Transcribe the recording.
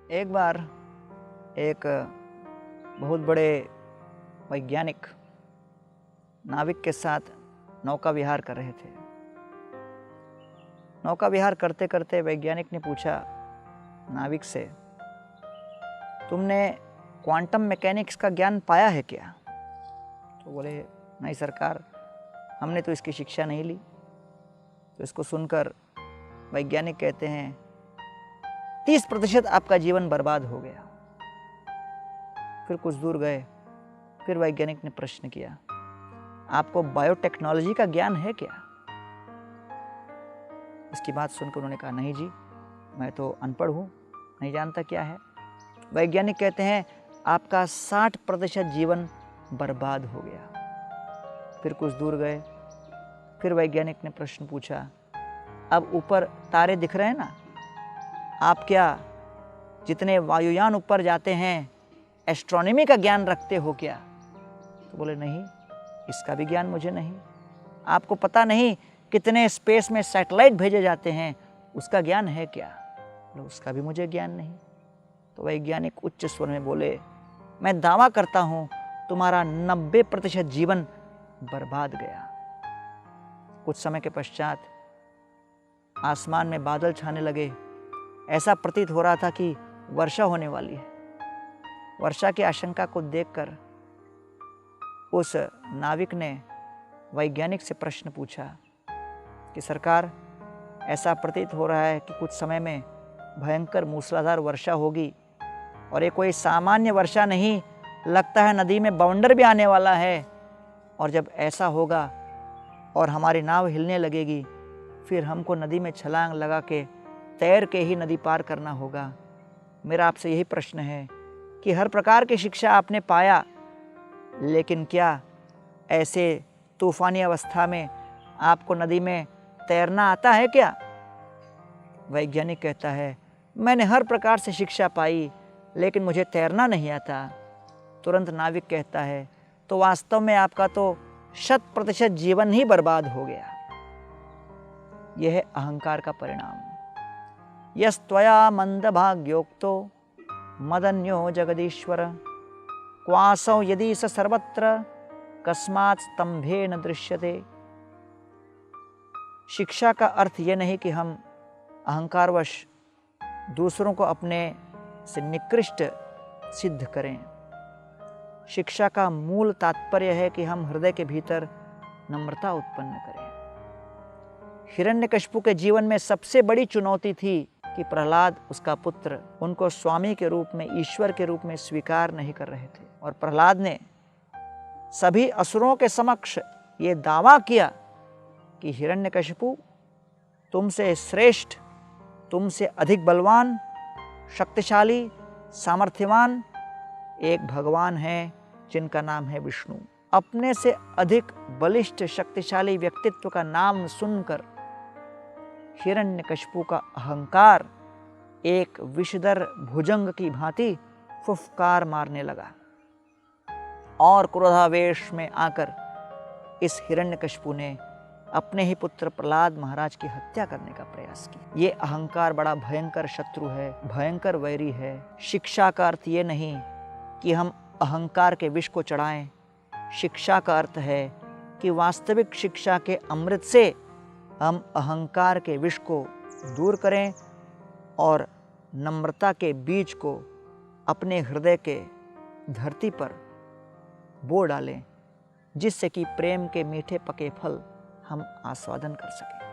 एक बार एक बहुत बड़े वैज्ञानिक नाविक के साथ नौका विहार कर रहे थे। नौका विहार करते करते वैज्ञानिक ने पूछा नाविक से, तुमने क्वांटम मैकेनिक्स का ज्ञान पाया है क्या? तो बोले, नहीं सरकार, हमने तो इसकी शिक्षा नहीं ली। तो इसको सुनकर वैज्ञानिक कहते हैं 30% आपका जीवन बर्बाद हो गया। फिर कुछ दूर गए, फिर वैज्ञानिक ने प्रश्न किया, आपको बायोटेक्नोलॉजी का ज्ञान है क्या? इसकी बात सुनकर उन्होंने कहा, नहीं जी, मैं तो अनपढ़ हूँ, नहीं जानता क्या है। वैज्ञानिक कहते हैं आपका 60% जीवन बर्बाद हो गया। फिर कुछ दूर गए, फिर वैज्ञानिक ने प्रश्न पूछा, अब ऊपर तारे दिख रहे हैं ना, आप क्या जितने वायुयान ऊपर जाते हैं एस्ट्रोनॉमी का ज्ञान रखते हो क्या? तो बोले, नहीं, इसका भी ज्ञान मुझे नहीं। आपको पता नहीं कितने स्पेस में सैटेलाइट भेजे जाते हैं, उसका ज्ञान है क्या? बोले, उसका भी मुझे ज्ञान नहीं। तो वैज्ञानिक उच्च स्वर में बोले, मैं दावा करता हूँ तुम्हारा 90% जीवन बर्बाद गया। कुछ समय के पश्चात आसमान में बादल छाने लगे। ऐसा प्रतीत हो रहा था कि वर्षा होने वाली है। वर्षा की आशंका को देखकर उस नाविक ने वैज्ञानिक से प्रश्न पूछा कि सरकार, ऐसा प्रतीत हो रहा है कि कुछ समय में भयंकर मूसलाधार वर्षा होगी और ये कोई सामान्य वर्षा नहीं, लगता है नदी में बवंडर भी आने वाला है। और जब ऐसा होगा और हमारी नाव हिलने लगेगी, फिर हमको नदी में छलांग लगा के तैर के ही नदी पार करना होगा। मेरा आपसे यही प्रश्न है कि हर प्रकार की शिक्षा आपने पाया, लेकिन क्या ऐसे तूफानी अवस्था में आपको नदी में तैरना आता है क्या? वैज्ञानिक कहता है, मैंने हर प्रकार से शिक्षा पाई, लेकिन मुझे तैरना नहीं आता। तुरंत नाविक कहता है, तो वास्तव में आपका तो 100% जीवन ही बर्बाद हो गया। यह है अहंकार का परिणाम। यस्त्वया मंदभाग्योक्तो मदन्यो जगदीश्वर, क्वासौ यदि स सर्वत्र कस्मात् स्तंभेन दृश्यते। शिक्षा का अर्थ यह नहीं कि हम अहंकारवश दूसरों को अपने से निकृष्ट सिद्ध करें। शिक्षा का मूल तात्पर्य है कि हम हृदय के भीतर नम्रता उत्पन्न करें। हिरण्यकशिपु के जीवन में सबसे बड़ी चुनौती थी कि प्रहलाद, उसका पुत्र, उनको स्वामी के रूप में, ईश्वर के रूप में स्वीकार नहीं कर रहे थे। और प्रहलाद ने सभी असुरों के समक्ष ये दावा किया कि हिरण्यकशिपु तुमसे श्रेष्ठ, तुमसे अधिक बलवान, शक्तिशाली, सामर्थ्यवान एक भगवान है जिनका नाम है विष्णु। अपने से अधिक बलिष्ठ शक्तिशाली व्यक्तित्व का नाम सुनकर हिरण्यकशिपु का अहंकार एक विषधर भुजंग की भांति फुफकार मारने लगा और क्रोधावेश में आकर इस हिरण्यकशिपु ने अपने ही पुत्र प्रहलाद महाराज की हत्या करने का प्रयास किया। ये अहंकार बड़ा भयंकर शत्रु है, भयंकर वैरी है। शिक्षा का अर्थ ये नहीं कि हम अहंकार के विष को चढ़ाएं। शिक्षा का अर्थ है कि वास्तविक शिक्षा के अमृत से हम अहंकार के विष को दूर करें और नम्रता के बीज को अपने हृदय के धरती पर बो डालें, जिससे कि प्रेम के मीठे पके फल हम आस्वादन कर सकें।